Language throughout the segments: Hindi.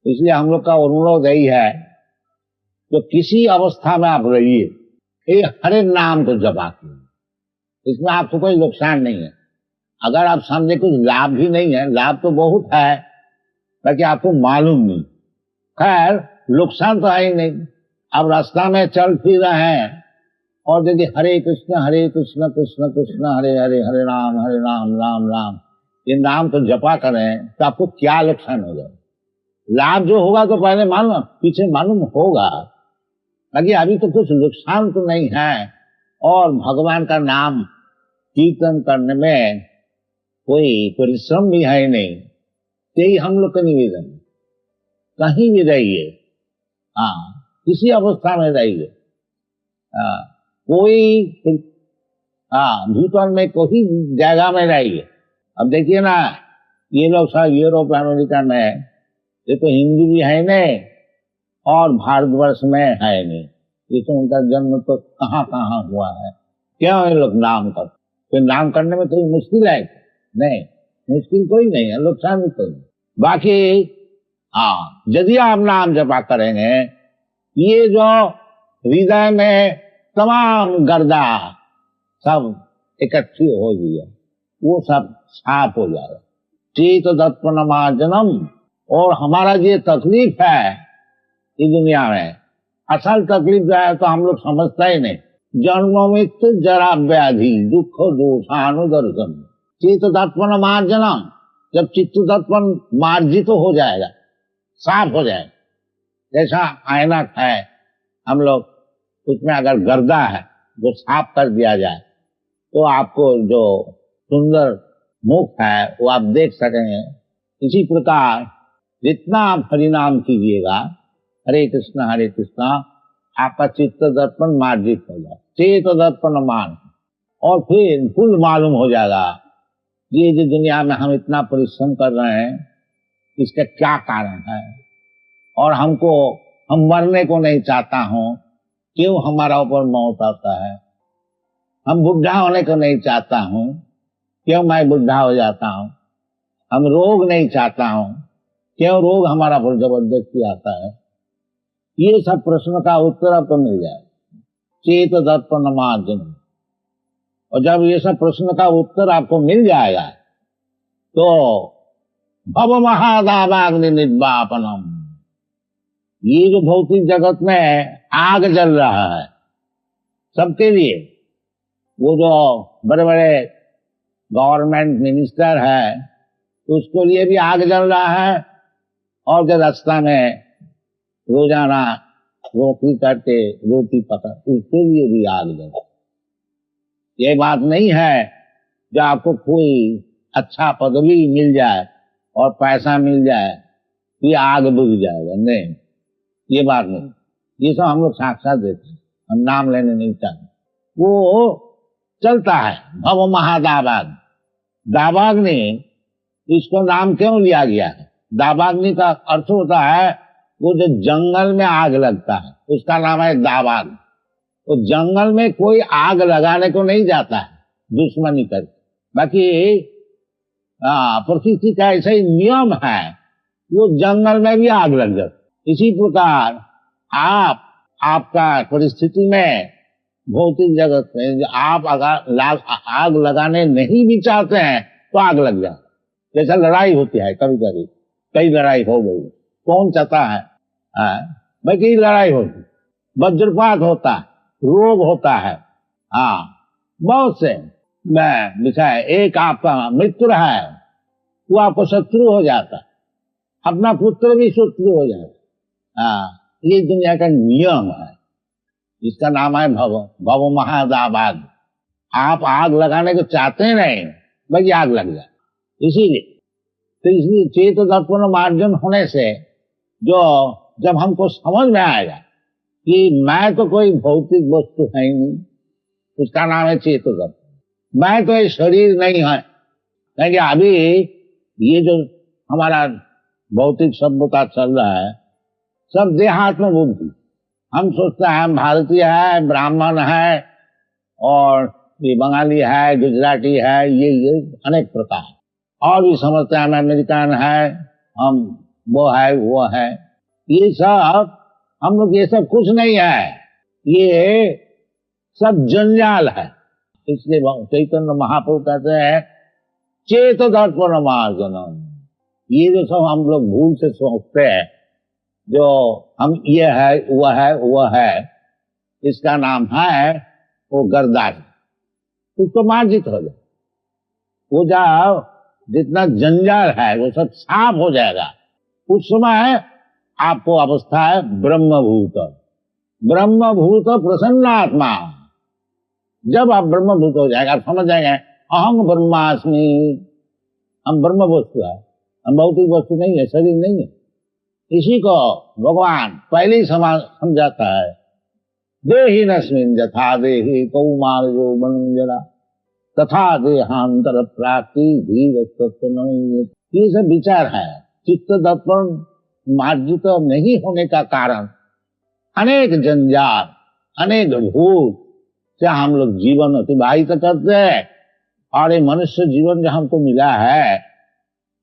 इसलिए हम लोग का अनुरोध यही है तो किसी अवस्था में आप रहिए, ये हरे नाम को जपा कीजिए, इसमें आपको कोई नुकसान नहीं है। अगर आप समझे कुछ लाभ भी नहीं है, लाभ तो बहुत है ताकि आपको मालूम नहीं, खैर नुकसान तो है ही नहीं। अब रास्ता में चल फिर रहे हैं और यदि हरे कृष्ण कृष्ण कृष्ण हरे हरे, हरे राम राम राम ये नाम तो जपा करें तो आपको क्या नुकसान होगा? लाभ जो होगा तो पहले मालूम, पीछे मालूम होगा, बाकी अभी तो कुछ नुकसान तो नहीं है। और भगवान का नाम कीर्तन करने में कोई परिश्रम भी है नहीं। यही हम लोग का निवेदन, कहीं भी रहिए, किसी अवस्था में रहिए, कोई भूतल में कोई जगह में रहिए। अब देखिए ना, ये लोग सब यूरोप अमेरिका में, ये तो हिंदू भी है नहीं और भारतवर्ष में है नहीं, ये तो उनका जन्म तो कहाँ कहाँ हुआ है। क्यों ये लोग नाम करते? तो नाम करने में कोई मुश्किल है? नहीं, मुश्किल कोई नहीं है, नुकसान भी कोई नहीं। बाकी यदि आप नाम जपा करेंगे, ये जो हृदय में तमाम गर्दा सब इकट्ठी हो गई है, वो सब साफ हो जाएगा। चेत दर्पण मार्जनम। और हमारा ये तकलीफ है इस दुनिया में, असल तकलीफ जो है तो हम लोग समझता ही नहीं। जन्म मृत्यु जरा व्याधि दुख दोषानुदर्शन। चित्त दर्पण मार्जनम, जब चित्त दर्पण मार्जित हो जाएगा, साफ हो जाएगा, जैसा आयना है हम लोग, उसमें अगर गर्दा है जो साफ कर दिया जाए तो आपको जो सुंदर मुख है वो आप देख सकेंगे। इसी प्रकार जितना आप हरिनाम कीजिएगा, हरे कृष्णा, आपका चित्त दर्पण मार्जित हो जाए, चेत दर्पण मान, और फिर फुल मालूम हो जाएगा ये जो दुनिया में हम इतना परिश्रम कर रहे हैं इसका क्या कारण है, और हम मरने को नहीं चाहता हूं, क्यों हमारा ऊपर मौत आता है। हम बुढ़ा होने को नहीं चाहता हूं, क्यों मैं बुढ़ा हो जाता हूं। हम रोग नहीं चाहता हूं, क्यों रोग हमारा पर जबरदस्ती आता है। ये सब प्रश्न का उत्तर आपको मिल जाए, चेत दर्पण मार्जन। और जब ये सब प्रश्न का उत्तर आपको मिल जाएगा तो भव महादावाग्नि निर्वापनम। ये जो भौतिक जगत में आग जल रहा है सबके लिए, वो जो बड़े बड़े गवर्नमेंट मिनिस्टर है तो उसके लिए भी आग जल रहा है, और जो रास्ता में रोजाना रोटी करके रोटी पका उसके लिए भी आग जल। ये बात नहीं है जो आपको कोई अच्छा पदवी मिल जाए और पैसा मिल जाए ये आग बुझ जाएगा, नहीं, ये बात नहीं। ये सब हम लोग साक्षात देते हैं, हम नाम लेने नहीं चाहते। वो चलता है भव महादावाग्नि। दावाग्नि, इसको नाम क्यों लिया गया है? दावाग्नि का अर्थ होता है वो जो जंगल में आग लगता है उसका नाम है दावाग्नि। तो जंगल में कोई आग लगाने को नहीं जाता है दुश्मनी कर, बाकी प्रकृति का ऐसा ही नियम है, वो जंगल में भी आग लग जाती। इसी प्रकार आपका परिस्थिति में भौतिक जगत में आप अगर आग लगाने नहीं भी चाहते हैं तो आग लग जाए। जैसा लड़ाई होती है कभी कभी, कई लड़ाई हो गई, कौन चाहता है भाई कई लड़ाई होती, वज्रपात होता है, रोग होता है, बहुत से विषय। एक आपका मित्र है वो आपको शत्रु हो जाता है, अपना पुत्र भी शत्रु हो जाता। ये दुनिया का नियम है, इसका नाम है भव महादावाग्नि। आप आग लगाने को चाहते नहीं, भाई आग लग जाए। इसलिए चेत दर्पण मार्जन होने से जो जब हमको समझ में आएगा कि मैं तो कोई भौतिक वस्तु है ही नहीं, उसका नाम है चेत दर्पण। मैं तो ये शरीर नहीं है, क्योंकि अभी ये जो हमारा भौतिक सभ्यता चल रहा है सब देहात्म बुद्धि। हम सोचते हैं हम भारतीय है, ब्राह्मण है, और ये बंगाली है, गुजराती है, ये अनेक प्रकार, और भी समझते हैं हम अमेरिकन है, हम वो है वो है, ये सब हम लोग, ये सब कुछ नहीं है, ये सब जंजाल है। इसलिए चैतन्य महाप्रभु कहते हैं चेत दर्पण मार्जनम। ये जो सब हम लोग भूल से सोचते हैं, जो हम ये है वह है वह है, इसका नाम है वो गर्दान। उसको मार्जित हो जाए, वो जाओ, जितना जंजाल है वो सब साफ हो जाएगा। उस समय आपको अवस्था है ब्रह्मभूत। ब्रह्मभूत प्रसन्नात्मा। जब आप ब्रह्मभूत हो जाएगा, समझ जाएंगे अहम ब्रह्मास्मि, हम ब्रह्म वस्तु है, हम भौतिक वस्तु नहीं है, शरीर नहीं है। इसी को भगवान पहले ही समझाता है, देहिनस्मिन् यथा देहि कौमार्यो मनोजरा तथा देहांतर प्राप्ति धीर तत्व नहीं। ये सब विचार है। चित्त दर्पण मार्जित नहीं होने का कारण अनेक जंजाल, अनेक भूत से हम लोग जीवन अतिबाहित करते हैं। और ये मनुष्य जीवन जो हमको मिला है,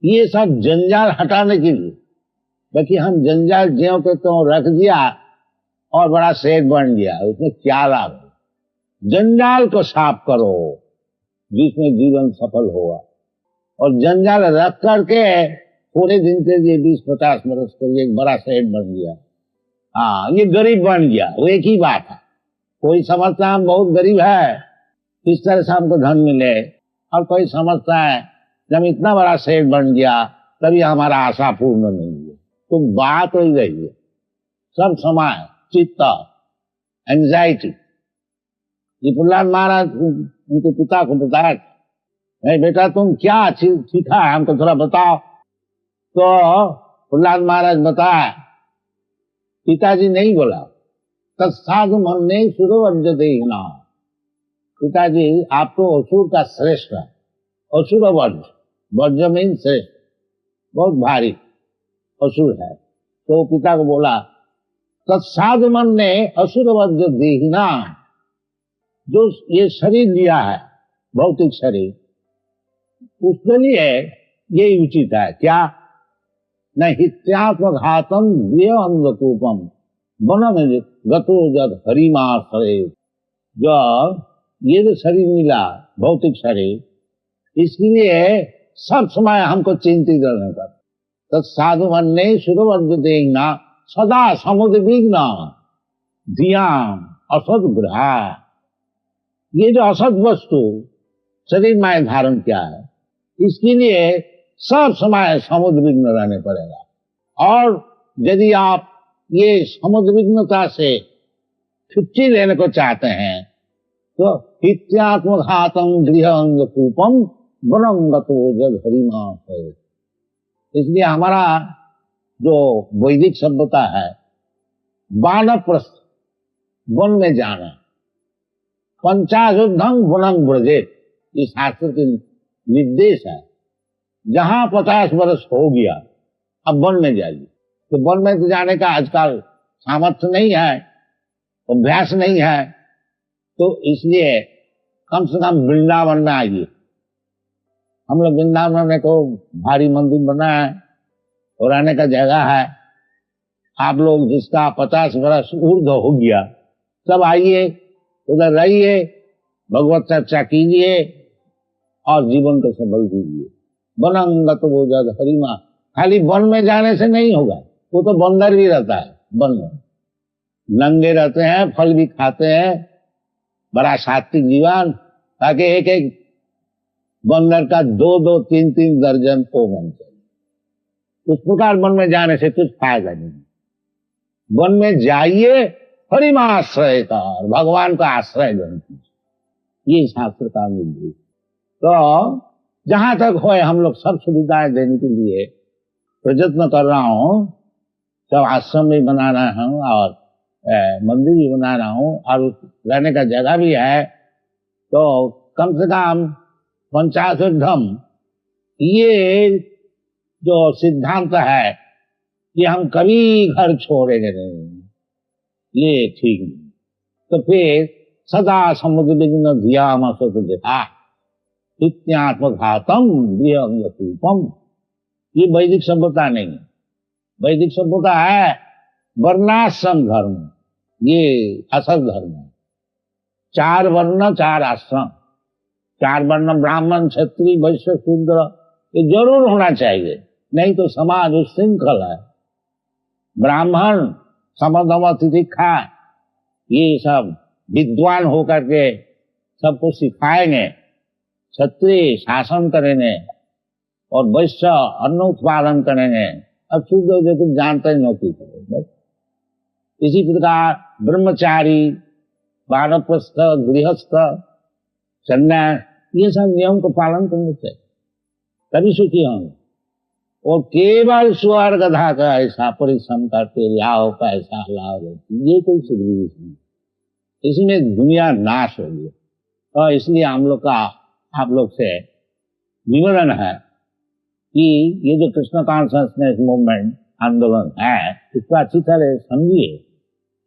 ये सब जंजाल हटाने के लिए। बाकी हम जंजाल ज्यों के त्यों रख दिया और बड़ा सेठ बन गया, उसमें क्या लाभ है? जंजाल को साफ करो जिसमें जीवन सफल होगा। और जंजाल रख करके पूरे दिन के लिए 20-50 वर्ष के लिए एक बड़ा सेठ बन गया, हाँ ये गरीब बन गया, वो एक ही बात है। कोई समझता है हम बहुत गरीब है, इस तरह से हमको धन मिले, और कोई समझता है जब इतना बड़ा सेठ बन गया तभी हमारा आशा पूर्ण नहीं है। तो बात हो गई है सब समय चित्त, एंजाइटी। ये प्रहलाद महाराज उनके पिता को बताया, नहीं बेटा तुम क्या सीखा है हमको थोड़ा बताओ। तो प्रहलाद महाराज बताया, पिताजी नहीं बोला, तत्साधु मन्ने सुरवज्र देहिना। पिताजी आप तो असुर का श्रेष्ठ है, असुर वज्र, वज्र मीन श्रेष्ठ, बहुत भारी असुर है। तो पिता को बोला, तत्साधु मन्ने असुर वज्र देहिना, जो ये शरीर लिया है भौतिक शरीर, उसके लिए ये उचित है क्या? न हित्यात्मघातम देह अंगकूपम वनम गतो जद हरिमाश्रय। जो ये जो शरीर मिला भौतिक शरीर, इसके लिए सब समय हमको चिंतित रहना पड़ता। तत्साधु मन्ने सुरवज्र देहिना सदा समुद्र विघ्न धियाम असद ग्रहा। ये जो असद वस्तु शरीर में धारण किया है, इसके लिए सब समय समुद्र विघ्न रहने पड़ेगा। और यदि आप ये समुद्र विघ्नता से छुट्टी लेने को चाहते हैं तो हित्यात्मघातम गृह अंगकूपम वनम गतो जद हरिमाश्रय। इसलिए हमारा जो वैदिक सभ्यता है, वानप्रस्थ वन में जाना, पंचाशुद्धं वनं व्रजेत, ये शास्त्र के निर्देश है। जहां 50 वर्ष हो गया अब वन में जाइए। तो वन में तो जाने का आजकल सामर्थ्य नहीं है, अभ्यास नहीं है, तो इसलिए कम से कम वृंदावन में आइए। हम लोग वृंदावन में तो भारी मंदिर बना है और रहने का जगह है। आप लोग जिसका 50 वर्ष ऊर्ध्व हो गया सब आइए, उधर रहिए, भगवत चर्चा कीजिए और जीवन को सफल कीजिए। वनंगत वो जद हरिमा। खाली वन में जाने से नहीं होगा, वो तो बंदर भी रहता है वन में, नंगे रहते हैं, फल भी खाते हैं, बड़ा सात्विक जीवन, ताकि एक एक बंदर का 2-2, 3-3 दर्जन को बन चाहिए। उस प्रकार वन में जाने से कुछ फायदा नहीं। वन में जाइए, हरिमाश्रय का, भगवान का आश्रय ग्रहण कीजिए, ये शास्त्र का निर्देश। तो जहां तक हो हम लोग सब सुविधाएं देने के लिए प्रयत्न कर रहा हूं। सब आश्रम भी बना रहा हूं और मंदिर भी बना रहा हूं और रहने का जगह भी है। तो कम से कम 50 ये जो सिद्धांत है, ये हम कभी घर छोड़ेंगे नहीं, ये ठीक नहीं। तो फिर सदा समुद्र विघ्न धियाम असत देखा इत्यात्मघातम गृह अंगकूपम, ये वैदिक सभ्यता नहीं है। वैदिक सभ्यता है वर्णाश्रम धर्म, ये असल धर्म है। 4 वर्ण 4 आश्रम, 4 वर्ण ब्राह्मण क्षत्रिय वैश्य शूद्र, ये जरूर होना चाहिए, नहीं तो समाज उच्छृंखल है। ब्राह्मण समदम तितिक्षा ये सब विद्वान होकर के सबको सिखाएंगे, क्षत्रिय शासन करेंगे और वैश्य अन्न उत्पादन करेंगे, अब शूद्र जो कुछ जानते ही नौकरी करेंगे। इसी प्रकार ब्रह्मचारी, वानप्रस्थ, गृहस्थ, सन्यास, ये सब नियम को पालन करने से तभी सुखी होंगे। और केवल स्वर्ग गधा का ऐसा परिश्रम करते लाभ का ऐसा लाभ होती, ये कोई सुधरी नहीं, इसमें दुनिया नाश हो गई। और इसलिए हम लोग का आप लोग से विवरण है कि ये जो कृष्ण कॉन्शसनेस मूवमेंट आंदोलन है, इसको अच्छी तरह समझिए।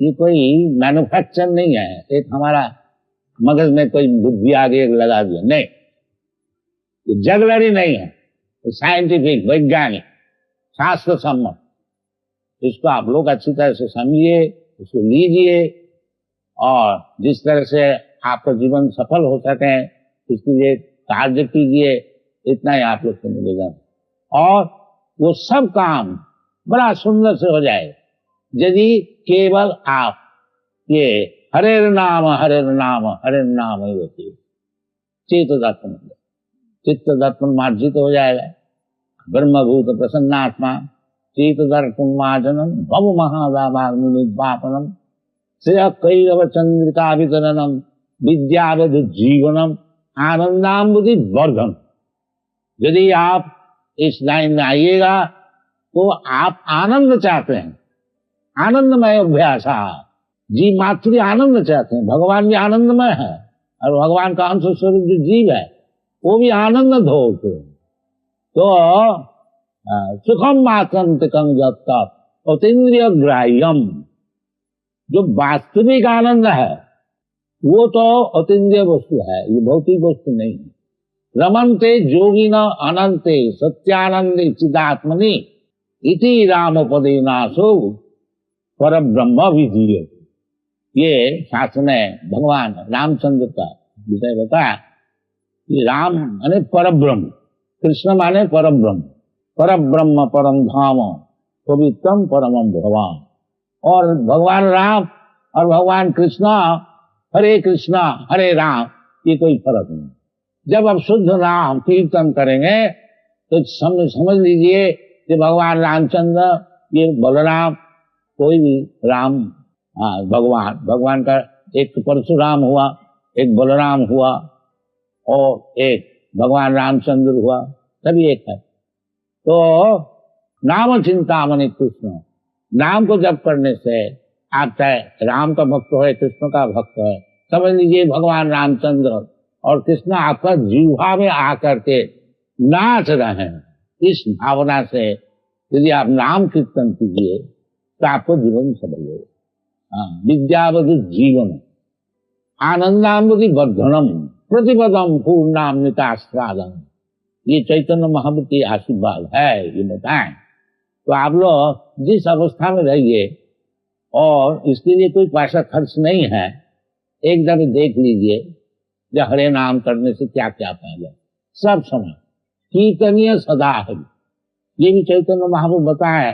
ये कोई मैन्युफैक्चर नहीं है, एक हमारा मगज में कोई बुद्धि आगे लगा दिया, नहीं, ये जगलरी नहीं है, साइंटिफिक वैज्ञानिक शास्त्र सम्मत। इसको आप लोग अच्छी तरह से समझिए, इसको लीजिए और जिस तरह से आपका जीवन सफल हो सके इसके लिए कार्य कीजिए, इतना ही आप लोग से निवेदन। और वो सब काम बड़ा सुंदर से हो जाए यदि केवल आप ये हरे नाम हरे नाम हरे नाम ही होती है। चित्त दर्पण, चित्त दर्पण मार्जित हो जाएगा। ब्रह्मभूत प्रसन्नात्मा चित्त दर्पण मार्जनम भव महावाग्निपापनम श्रेय कैरव चंद्रिका वितरणम विद्यावध जीवनम आनंदाम्बुधि वर्धन। यदि आप इस लाइन में आइएगा तो आप आनंद चाहते हैं, आनंदमय अभ्यास, जी मातृ आनंद चाहते हैं। भगवान भी आनंदमय है और भगवान का अंश स्वरूप जो जीव है वो भी आनंद धोते हैं। तो सुखम आतंकम जब अतीन्द्रिय ग्राह्यम, जो वास्तविक आनंद है वो तो अतीन्द्रिय वस्तु है, ये भौतिक वस्तु नहीं है। रमन्ते जोगिन अनंते सत्यानंदे चिदात्मनि इति रामोपदेनासो पर ब्रह्म विधीयते। ये शास्त्र में भगवान रामचंद्र का विषय बताया। ये राम माने परब्रह्म, कृष्ण माने परब्रह्म, परब्रह्म परम धाम पवित्रम परमम भगवान। और भगवान राम और भगवान कृष्ण, कृष्णा हरे राम, ये कोई फर्क नहीं। जब आप शुद्ध नाम कीर्तन करेंगे तो समझ लीजिए कि भगवान रामचंद्र, ये बलराम, कोई भी राम, भगवान का एक परशुराम हुआ, एक बलराम हुआ और एक भगवान रामचंद्र हुआ, सभी एक है। तो नाम चिंतामणि कृष्ण, नाम को जप करने से आप चाहे राम का भक्त हो, कृष्ण का भक्त है, समझ लीजिए भगवान रामचंद्र और कृष्ण आपका जीवा में आकर के नाच रहे हैं। इस भावना से यदि आप नाम कीर्तन कीजिए तो आपको जीवन सफल होगा। विद्यावधि जीवन आनंदाम्बुधि वर्धनम प्रतिपदम पूर्णामृतास्वादम, ये चैतन्य महाप्रभु की आशीर्वाद है, ये बताएं। तो आप लोग जिस अवस्था में रहिए और इसके लिए कोई पैसा खर्च नहीं है, एक दफे देख लीजिए जो हरे नाम करने से क्या क्या फायदा, सब समय कीर्तनीय सदा है। ये भी चैतन्य महाप्रभु बताए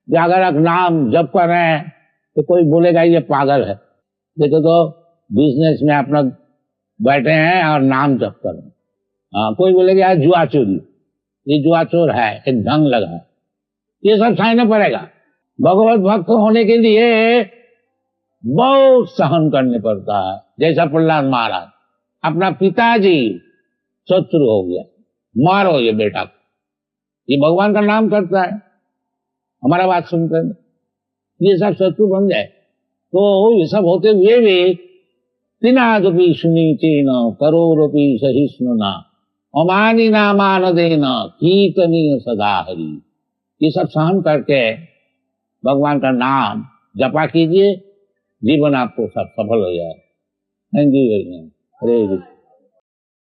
कि अगर आप नाम जप कर रहे हैं तो कोई बोलेगा ये पागल है, देखो तो बिजनेस में अपना बैठे हैं और नाम जप कर रहे हैं। कोई बोलेगा जुआ चोरी, ये जुआ चोर है, एक ढंग लगा है, ये सब सहना पड़ेगा। भगवत भक्त होने के लिए बहुत सहन करने पड़ता है। जैसा प्रहलाद महाराज, अपना पिताजी शत्रु हो गया, मारो ये बेटा को, ये भगवान का नाम करता है, हमारा बात सुनते हैं, ये सब शत्रु बन जाए। तो ये सब होते हुए भी तिनादपि सुनीतेन करोरपि सहिष्णुना अमानिना मानदेन कीर्तनीय सदा हरि, ये सब सहन करके भगवान का नाम जपा कीजिए, जीवन आपको सब सफल हो जाए। Thank you very much. Hare